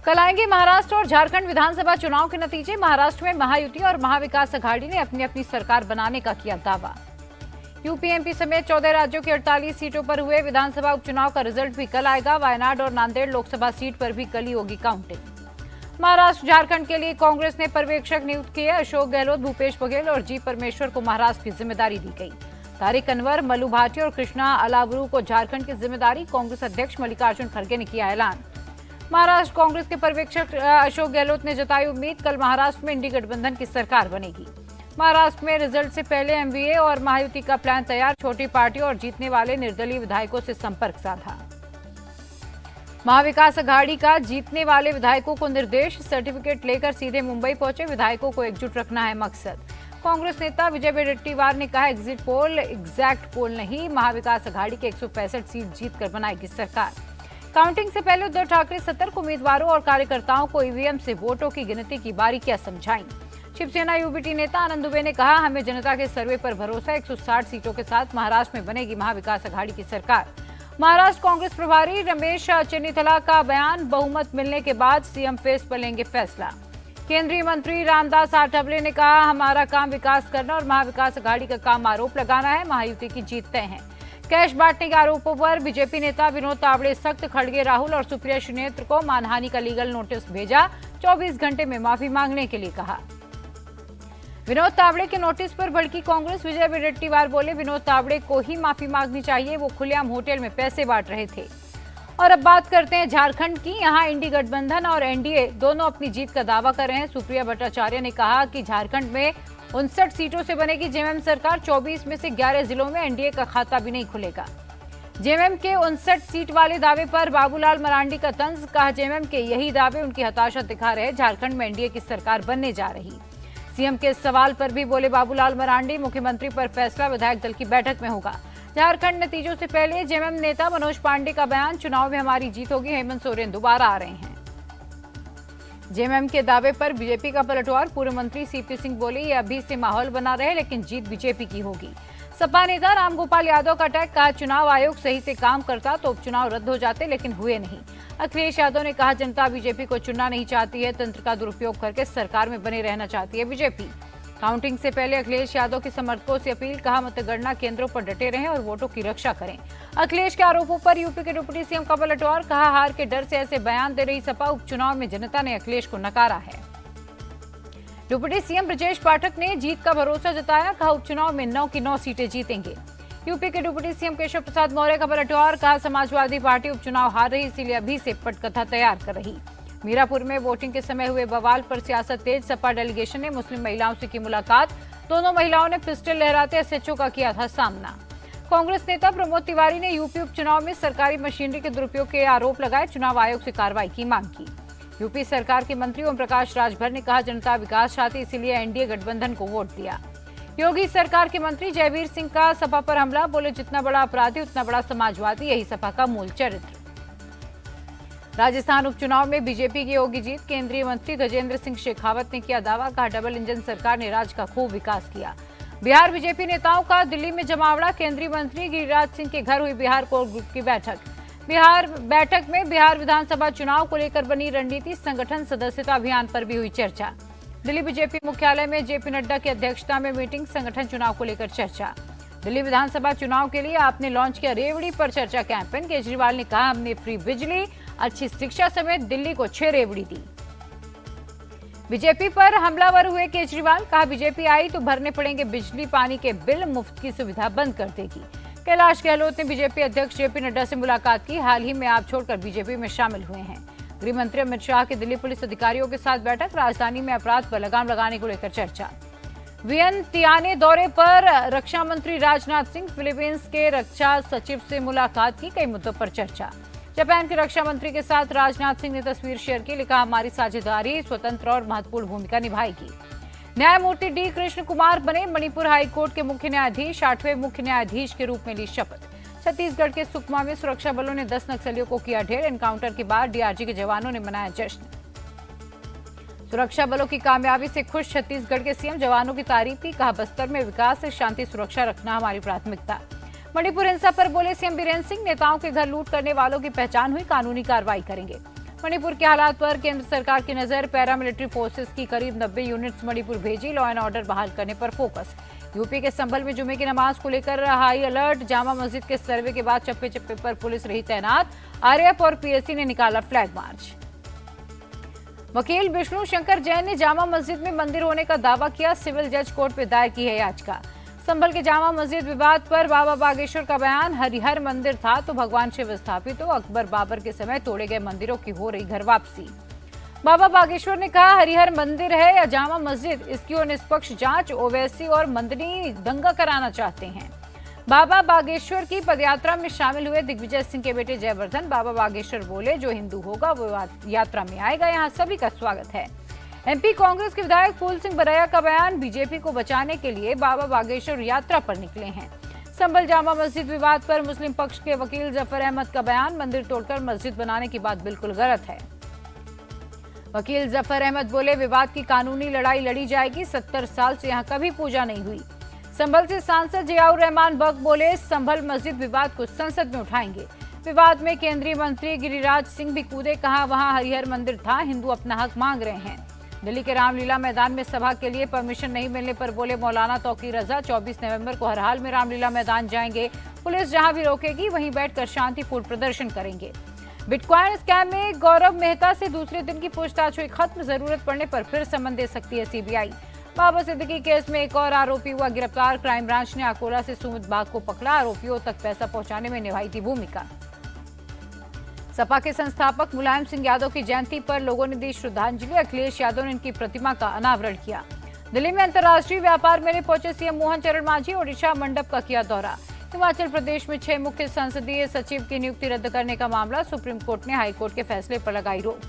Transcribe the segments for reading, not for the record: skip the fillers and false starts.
कल आएंगे महाराष्ट्र और झारखंड विधानसभा चुनाव के नतीजे। महाराष्ट्र में महायुति और महाविकास अघाड़ी ने अपनी अपनी सरकार बनाने का किया दावा। यूपी एमपी समेत 14 राज्यों की 48 सीटों पर हुए विधानसभा उपचुनाव का रिजल्ट भी कल आएगा। वायनाड और नांदेड़ लोकसभा सीट पर भी कल ही होगी काउंटिंग। महाराष्ट्र झारखंड के लिए कांग्रेस ने पर्यवेक्षक नियुक्त किए। अशोक गहलोत, भूपेश बघेल और जी परमेश्वर को महाराष्ट्र की जिम्मेदारी दी गई। तारिक अनवर, मल्लू भाटी और कृष्णा अलावरू को झारखंड की जिम्मेदारी। कांग्रेस अध्यक्ष मल्लिकार्जुन खड़गे ने किया ऐलान। महाराष्ट्र कांग्रेस के पर्यवेक्षक अशोक गहलोत ने जताई उम्मीद, कल महाराष्ट्र में इंडी गठबंधन की सरकार बनेगी। महाराष्ट्र में रिजल्ट से पहले एमवीए और महायुति का प्लान तैयार। छोटी पार्टी और जीतने वाले निर्दलीय विधायकों से संपर्क साधा। महाविकास अघाड़ी का जीतने वाले विधायकों को निर्देश, सर्टिफिकेट लेकर सीधे मुंबई पहुंचे। विधायकों को एकजुट रखना है मकसद। कांग्रेस नेता विजय वडेट्टीवार ने कहा, एग्जिट पोल एग्जैक्ट पोल नहीं, महाविकास अघाड़ी के 165 सीट जीतकर बनाएगी सरकार। काउंटिंग से पहले उद्धव ठाकरे सतर्क, उम्मीदवारों और कार्यकर्ताओं को ईवीएम से वोटों की गिनती की बारीकियां समझाई। शिवसेना यूबीटी नेता आनंद दुबे ने कहा, हमें जनता के सर्वे पर भरोसा, 160 सीटों के साथ महाराष्ट्र में बनेगी महाविकास अघाड़ी की सरकार। महाराष्ट्र कांग्रेस प्रभारी रमेश चन्नीथला का बयान, बहुमत मिलने के बाद सीएम फेस पर लेंगे फैसला। केंद्रीय मंत्री रामदास आठवले ने कहा, हमारा काम विकास करना और महाविकास अघाड़ी का काम आरोप लगाना है। महायुति की जीत तय है। कैश बांटने के आरोपों पर बीजेपी नेता विनोद तावड़े सख्त। खड़गे, राहुल और सुप्रिया श्रीनेत्र को मानहानि का लीगल नोटिस भेजा। 24 घंटे में माफी मांगने के लिए कहा। विनोद तावड़े के नोटिस पर भड़की कांग्रेस। विजय वडेट्टीवार बोले, विनोद तावड़े को ही माफी मांगनी चाहिए, वो खुलेआम होटल में पैसे बांट रहे थे। और अब बात करते हैं झारखंड की। यहां इंडी गठबंधन और एनडीए दोनों अपनी जीत का दावा कर रहे हैं। सुप्रिया भट्टाचार्य ने कहा कि झारखंड में 59 सीटों से बनेगी जेएमएम सरकार। 24 में से 11 जिलों में एनडीए का खाता भी नहीं खुलेगा। जेएमएम के 59 सीट वाले दावे पर बाबूलाल मरांडी का तंज। कहा, जेएमएम के यही दावे उनकी हताशा दिखा रहे। झारखंड में एनडीए की सरकार बनने जा रही। सीएम के सवाल पर भी बोले बाबूलाल मरांडी, मुख्यमंत्री पर फैसला विधायक दल की बैठक में होगा। झारखंड नतीजों से पहले जेएमएम नेता मनोज पांडे का बयान, चुनाव में हमारी जीत होगी, हेमंत सोरेन दोबारा आ रहे हैं। जेएमएम के दावे पर बीजेपी का पलटवार। पूर्व मंत्री सीपी सिंह बोले, ये अभी से माहौल बना रहे लेकिन जीत बीजेपी की होगी। सपा नेता रामगोपाल यादव का अटैक। कहा, चुनाव आयोग सही से काम करता तो उपचुनाव रद्द हो जाते, लेकिन हुए नहीं। अखिलेश यादव ने कहा, जनता बीजेपी को चुनना नहीं चाहती है, तंत्र का दुरुपयोग करके सरकार में बने रहना चाहती है बीजेपी। काउंटिंग से पहले अखिलेश यादव के समर्थकों से अपील। कहा, मतगणना केंद्रों पर डटे रहें और वोटों की रक्षा करें। अखिलेश के आरोपों पर यूपी के डिप्टी सीएम का पलटवार। कहा, हार के डर से ऐसे बयान दे रही सपा। उपचुनाव में जनता ने अखिलेश को नकारा है। डिप्टी सीएम ब्रजेश पाठक ने जीत का भरोसा जताया। कहा, उपचुनाव में 9 की 9 सीटें जीतेंगे। यूपी के डिप्टी सीएम केशव प्रसाद मौर्य का पलटवार। कहा, समाजवादी पार्टी उपचुनाव हार रही, इसीलिए अभी से पटकथा तैयार कर रही। मीरापुर में वोटिंग के समय हुए बवाल पर सियासत तेज। सपा डेलीगेशन ने मुस्लिम महिलाओं से की मुलाकात। दोनों महिलाओं ने पिस्टल लहराते एसएचओ का किया था सामना। कांग्रेस नेता प्रमोद तिवारी ने यूपी उपचुनाव में सरकारी मशीनरी के दुरुपयोग के आरोप लगाए। चुनाव आयोग से कार्रवाई की मांग की। यूपी सरकार के मंत्री ओम प्रकाश राजभर ने कहा, जनता विकास चाहती, इसीलिए एनडीए गठबंधन को वोट दिया। योगी सरकार के मंत्री जयवीर सिंह का सपा पर हमला। बोले, जितना बड़ा अपराधी उतना बड़ा समाजवादी, यही सपा का मूल चरित्र। राजस्थान उपचुनाव में बीजेपी की होगी जीत। केंद्रीय मंत्री गजेंद्र सिंह शेखावत ने किया दावा। कहा, डबल इंजन सरकार ने राज्य का खूब विकास किया। बिहार बीजेपी नेताओं का दिल्ली में जमावड़ा। केंद्रीय मंत्री गिरिराज सिंह के घर हुई बिहार कोर ग्रुप की बैठक। बिहार बैठक में बिहार विधानसभा चुनाव को लेकर बनी रणनीति। संगठन सदस्यता अभियान पर भी हुई चर्चा। दिल्ली बीजेपी मुख्यालय में जेपी नड्डा की अध्यक्षता में मीटिंग। संगठन चुनाव को लेकर चर्चा। दिल्ली विधानसभा चुनाव के लिए आपने लॉन्च किया रेवड़ी पर चर्चा कैंपेन। केजरीवाल ने कहा, हमने फ्री बिजली, अच्छी शिक्षा समेत दिल्ली को 6 रेवड़ी दी। बीजेपी पर हमलावर हुए केजरीवाल। कहा, बीजेपी आई तो भरने पड़ेंगे बिजली पानी के बिल, मुफ्त की सुविधा बंद कर देगी। कैलाश गहलोत ने बीजेपी अध्यक्ष जेपी नड्डा से मुलाकात की। हाल ही में आप छोड़कर बीजेपी में शामिल हुए हैं। गृह मंत्री अमित शाह की दिल्ली पुलिस अधिकारियों के साथ बैठक। राजधानी में अपराध पर लगाम लगाने को लेकर चर्चा। वियंतियाने दौरे पर रक्षा मंत्री राजनाथ सिंह। फिलीपींस के रक्षा सचिव से मुलाकात की। कई मुद्दों पर चर्चा। जापान के रक्षा मंत्री के साथ राजनाथ सिंह ने तस्वीर शेयर की। लिखा, हमारी साझेदारी स्वतंत्र और महत्वपूर्ण भूमिका निभाएगी। न्यायमूर्ति डी कृष्ण कुमार बने मणिपुर हाईकोर्ट के मुख्य न्यायाधीश। 8वें मुख्य न्यायाधीश के रूप में ली शपथ। छत्तीसगढ़ के सुकमा में सुरक्षा बलों ने 10 नक्सलियों को किया ढेर। एनकाउंटर के बाद डीआरजी के जवानों ने मनाया जश्न। सुरक्षा बलों की कामयाबी से खुश छत्तीसगढ़ के सीएम। जवानों की तारीफ की। कहा, बस्तर में विकास, शांति, सुरक्षा रखना हमारी प्राथमिकता। मणिपुर हिंसा पर बोले सीएम बीरेन्द्र सिंह, नेताओं के घर लूट करने वालों की पहचान हुई, कानूनी कार्रवाई करेंगे। मणिपुर के हालात पर केंद्र सरकार की नजर, पैरामिलिट्री फोर्सेस की करीब 90 यूनिट्स मणिपुर भेजी, लॉ एंड ऑर्डर बहाल करने पर फोकस। यूपी के संभल में जुमे की नमाज को लेकर हाई अलर्ट, जामा मस्जिद के सर्वे के बाद चप्पे चप्पे पर पुलिस रही तैनात, आरएएफ और पीएसी ने निकाला फ्लैग मार्च। वकील विष्णु शंकर जैन ने जामा मस्जिद में मंदिर होने का दावा किया, सिविल जज कोर्ट में दायर की है याचिका। संभल के जामा मस्जिद विवाद पर बाबा बागेश्वर का बयान, हरिहर मंदिर था तो भगवान शिव स्थापित हो, अकबर बाबर के समय तोड़े गए मंदिरों की हो रही घर वापसी। बाबा बागेश्वर ने कहा, हरिहर मंदिर है या जामा मस्जिद, इसकी और निष्पक्ष जांच ओवैसी और मंदनी दंगा कराना चाहते हैं। बाबा बागेश्वर की पदयात्रा में शामिल हुए दिग्विजय सिंह के बेटे जयवर्धन बाबा बागेश्वर बोले, जो हिंदू होगा वो यात्रा में आएगा, यहाँ सभी का स्वागत है। एमपी कांग्रेस के विधायक फूल सिंह बरैया का बयान, बीजेपी को बचाने के लिए बाबा बागेश्वर यात्रा पर निकले हैं। संभल जामा मस्जिद विवाद पर मुस्लिम पक्ष के वकील जफर अहमद का बयान, मंदिर तोड़कर मस्जिद बनाने की बात बिल्कुल गलत है। वकील जफर अहमद बोले, विवाद की कानूनी लड़ाई लड़ी जाएगी, 70 साल से यहाँ कभी पूजा नहीं हुई। संभल से सांसद जियाउर रहमान बग बोले, संभल मस्जिद विवाद को संसद में उठाएंगे। विवाद में केंद्रीय मंत्री गिरिराज सिंह भी कूदे, कहा वहां हरिहर मंदिर था, हिंदू अपना हक मांग रहे हैं। दिल्ली के रामलीला मैदान में सभा के लिए परमिशन नहीं मिलने पर बोले मौलाना तौकीर रजा, 24 नवंबर को हर हाल में रामलीला मैदान जाएंगे, पुलिस जहां भी रोकेगी वहीं बैठकर शांतिपूर्ण प्रदर्शन करेंगे। बिटकॉइन स्कैम में गौरव मेहता से दूसरे दिन की पूछताछ हुई खत्म, जरूरत पड़ने पर फिर समन दे सकती है सीबीआई। बाबा सिद्दीकी केस में एक और आरोपी हुआ गिरफ्तार, क्राइम ब्रांच ने अकोला से सुमित बाग को पकड़ा, आरोपियों तक पैसा पहुंचाने में निभाई थी भूमिका। सपा के संस्थापक मुलायम सिंह यादव की जयंती पर लोगों ने दी श्रद्धांजलि, अखिलेश यादव ने इनकी प्रतिमा का अनावरण किया। दिल्ली में अंतर्राष्ट्रीय व्यापार मेले पहुंचे सीएम मोहन चरण मांझी, ओडिशा मंडप का किया दौरा। हिमाचल प्रदेश में 6 मुख्य संसदीय सचिव की नियुक्ति रद्द करने का मामला, सुप्रीम कोर्ट ने हाईकोर्ट के फैसले पर लगाई रोक।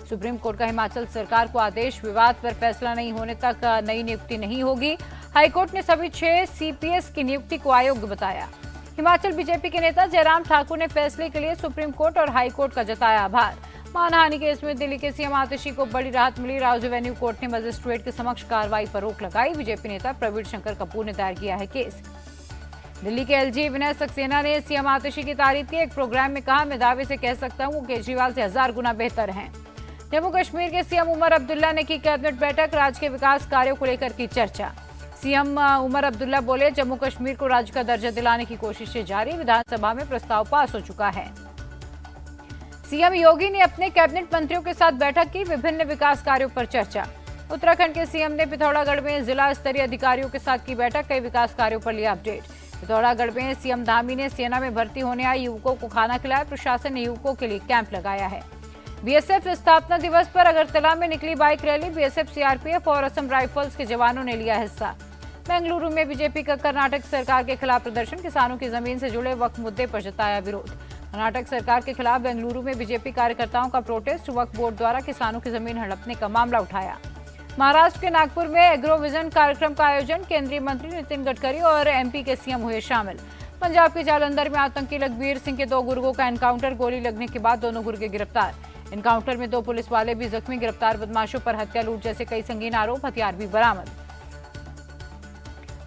सुप्रीम कोर्ट का हिमाचल सरकार को आदेश, विवाद पर फैसला नहीं होने तक नई नियुक्ति नहीं होगी। हाईकोर्ट ने सभी 6 सीपीएस की नियुक्ति को अयोग्य बताया। हिमाचल बीजेपी के नेता जयराम ठाकुर ने फैसले के लिए सुप्रीम कोर्ट और हाईकोर्ट का जताया आभार। मानहानि केस में दिल्ली के सीएम आतिशी को बड़ी राहत मिली, राउज एवेन्यू कोर्ट ने मजिस्ट्रेट के समक्ष कार्रवाई पर रोक लगाई। बीजेपी नेता प्रवीण शंकर कपूर ने दायर किया है केस। दिल्ली के एलजी विनय सक्सेना ने सीएम आतिशी की तारीफ की, एक प्रोग्राम में कहा, मैं दावे से कह सकता हूं वो केजरीवाल से 1000 गुना बेहतर हैं। जम्मू कश्मीर के सीएम उमर अब्दुल्ला ने की कैबिनेट बैठक, राज्य के विकास कार्यों को लेकर की चर्चा। सीएम उमर अब्दुल्ला बोले, जम्मू कश्मीर को राज्य का दर्जा दिलाने की कोशिशें जारी, विधानसभा में प्रस्ताव पास हो चुका है। सीएम योगी ने अपने कैबिनेट मंत्रियों के साथ बैठक की, विभिन्न विकास कार्यों पर चर्चा। उत्तराखंड के सीएम ने पिथौरागढ़ में जिला स्तरीय अधिकारियों के साथ की बैठक, कई विकास कार्यों पर लिया अपडेट। पिथौरागढ़ में सीएम धामी ने सेना में भर्ती होने आए युवकों को खाना खिलाया, प्रशासन ने युवकों के लिए कैंप लगाया है। बीएसएफ स्थापना दिवस पर अगरतला में निकली बाइक रैली, बीएसएफ, सीआरपीएफ और असम राइफल्स के जवानों ने लिया हिस्सा। बेंगलुरु में बीजेपी का कर्नाटक सरकार के खिलाफ प्रदर्शन, किसानों की जमीन से जुड़े वक्फ मुद्दे पर जताया विरोध। कर्नाटक सरकार के खिलाफ बेंगलुरु में बीजेपी कार्यकर्ताओं का प्रोटेस्ट, वक्फ बोर्ड द्वारा किसानों की जमीन हड़पने का मामला उठाया। महाराष्ट्र के नागपुर में एग्रोविजन कार्यक्रम का आयोजन, केंद्रीय मंत्री नितिन गडकरी और एमपी के सीएम हुए शामिल। पंजाब के जालंधर में आतंकी लखबीर सिंह के 2 गुर्गों का एनकाउंटर, गोली लगने के बाद दोनों गुर्गे गिरफ्तार। एनकाउंटर में 2 पुलिस वाले भी जख्मी, गिरफ्तार बदमाशों पर हत्या, लूट जैसे कई संगीन आरोप, हथियार भी बरामद।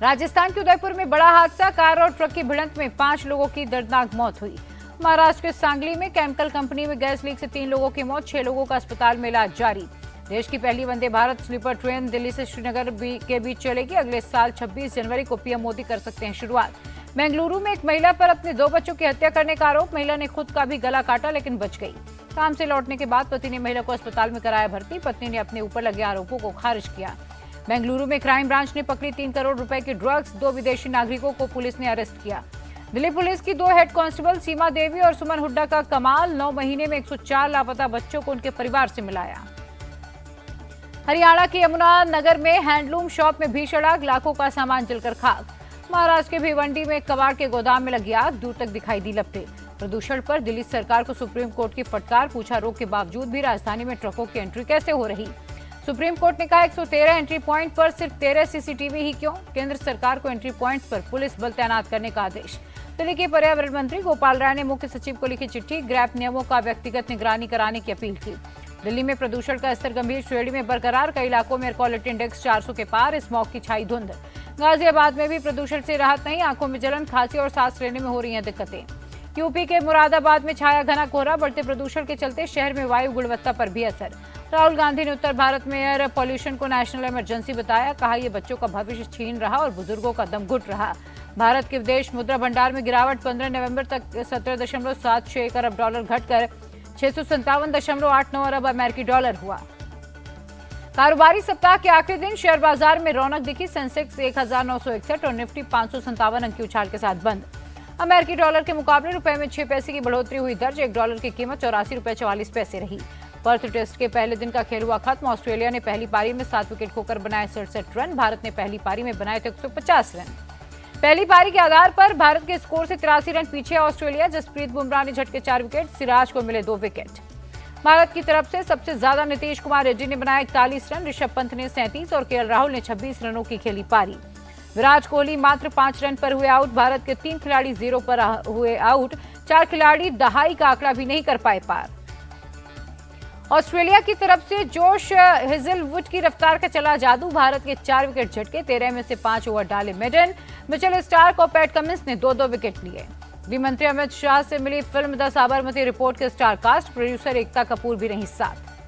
राजस्थान के उदयपुर में बड़ा हादसा, कार और ट्रक की भिड़ंत में 5 लोगों की दर्दनाक मौत हुई। महाराष्ट्र के सांगली में केमिकल कंपनी में गैस लीक से 3 लोगों की मौत, 6 लोगों का अस्पताल में इलाज जारी। देश की पहली वंदे भारत स्लीपर ट्रेन दिल्ली से श्रीनगर के बीच चलेगी, अगले साल 26 जनवरी को पीएम मोदी कर सकते हैं शुरुआत। बेंगलुरु में एक महिला पर अपने 2 बच्चों की हत्या करने का आरोप, महिला ने खुद का भी गला काटा लेकिन बच गई। काम से लौटने के बाद पति ने महिला को अस्पताल में कराया भर्ती, पत्नी ने अपने ऊपर लगे आरोपों को खारिज किया। बेंगलुरु में क्राइम ब्रांच ने पकड़ी 3 करोड़ रुपए की ड्रग्स, 2 विदेशी नागरिकों को पुलिस ने अरेस्ट किया। दिल्ली पुलिस की 2 हेड कांस्टेबल सीमा देवी और सुमन हुड्डा का कमाल, 9 महीने में 104 लापता बच्चों को उनके परिवार से मिलाया। हरियाणा के यमुना नगर में हैंडलूम शॉप में भीषण आग, लाखों का सामान जलकर खाक। महाराष्ट्र के भिवंडी में कबाड़ के गोदाम में लगी आग, दूर तक दिखाई दी लपटें। प्रदूषण पर दिल्ली सरकार को सुप्रीम कोर्ट की फटकार, पूछा रोक के बावजूद भी राजधानी में ट्रकों की एंट्री कैसे हो रही। सुप्रीम कोर्ट ने कहा 113 एंट्री पॉइंट पर सिर्फ 13 सीसीटीवी ही क्यों, केंद्र सरकार को एंट्री पॉइंट्स पर पुलिस बल तैनात करने का आदेश। दिल्ली के पर्यावरण मंत्री गोपाल राय ने मुख्य सचिव को लिखी चिट्ठी, ग्रैप नियमों का व्यक्तिगत निगरानी कराने की अपील की। दिल्ली में प्रदूषण का स्तर गंभीर श्रेणी में बरकरार, कई इलाकों में एयर क्वालिटी इंडेक्स 400 के पार, स्मॉग की छाई धुंध। गाजियाबाद में भी प्रदूषण से राहत नहीं, आंखों में जलन, खांसी और सांस लेने में हो रही हैं दिक्कतें। यूपी के मुरादाबाद में छाया घना कोहरा, बढ़ते प्रदूषण के चलते शहर में वायु गुणवत्ता पर भी असर। राहुल गांधी ने उत्तर भारत में एयर पॉल्यूशन को नेशनल इमरजेंसी बताया, कहा यह बच्चों का भविष्य छीन रहा और बुजुर्गों का दम घुट रहा। भारत के विदेश मुद्रा भंडार में गिरावट, 15 नवंबर तक 17.76 अरब डॉलर घटकर 657.89 अरब अमेरिकी डॉलर हुआ। कारोबारी सप्ताह के आखिरी दिन शेयर बाजार में रौनक दिखी। सेंसेक्स 1961 और निफ्टी 557 अंक की उछाल के साथ बंद। अमेरिकी डॉलर के मुकाबले रुपए में 6 पैसे की बढ़ोतरी हुई दर्ज। एक डॉलर की कीमत 84 रुपए 44 पैसे रही। पर्थ टेस्ट के पहले दिन का खेल हुआ खत्म। ऑस्ट्रेलिया ने पहली पारी में 7 विकेट खोकर बनाए 67 रन। भारत ने पहली पारी में बनाए थे 150 रन। पहली पारी के आधार पर भारत के स्कोर से 83 रन पीछे ऑस्ट्रेलिया। जसप्रीत बुमराह ने झटके 4 विकेट, सिराज को मिले 2 विकेट। भारत की तरफ से सबसे ज्यादा नीतीश कुमार रेड्डी ने बनाए 41 रन, ऋषभ पंत ने 37 और केएल राहुल ने 26 रनों की खेली पारी। विराट कोहली मात्र 5 रन पर हुए आउट। भारत के 3 खिलाड़ी 0 पर हुए आउट। 4 खिलाड़ी दहाई का आंकड़ा भी नहीं कर पाए पार। ऑस्ट्रेलिया की तरफ से जोश हेजलवुड की रफ्तार का चला जादू। भारत के 4 विकेट झटके, 13 में से 5 ओवर डाले मेडन, मिचेल स्टार्क और पैट कमिंस ने 2-2 विकेट लिए। गृह मंत्री अमित शाह से मिली फिल्म द साबरमती रिपोर्ट के star cast, producer Ekta Kapoor भी रही साथ।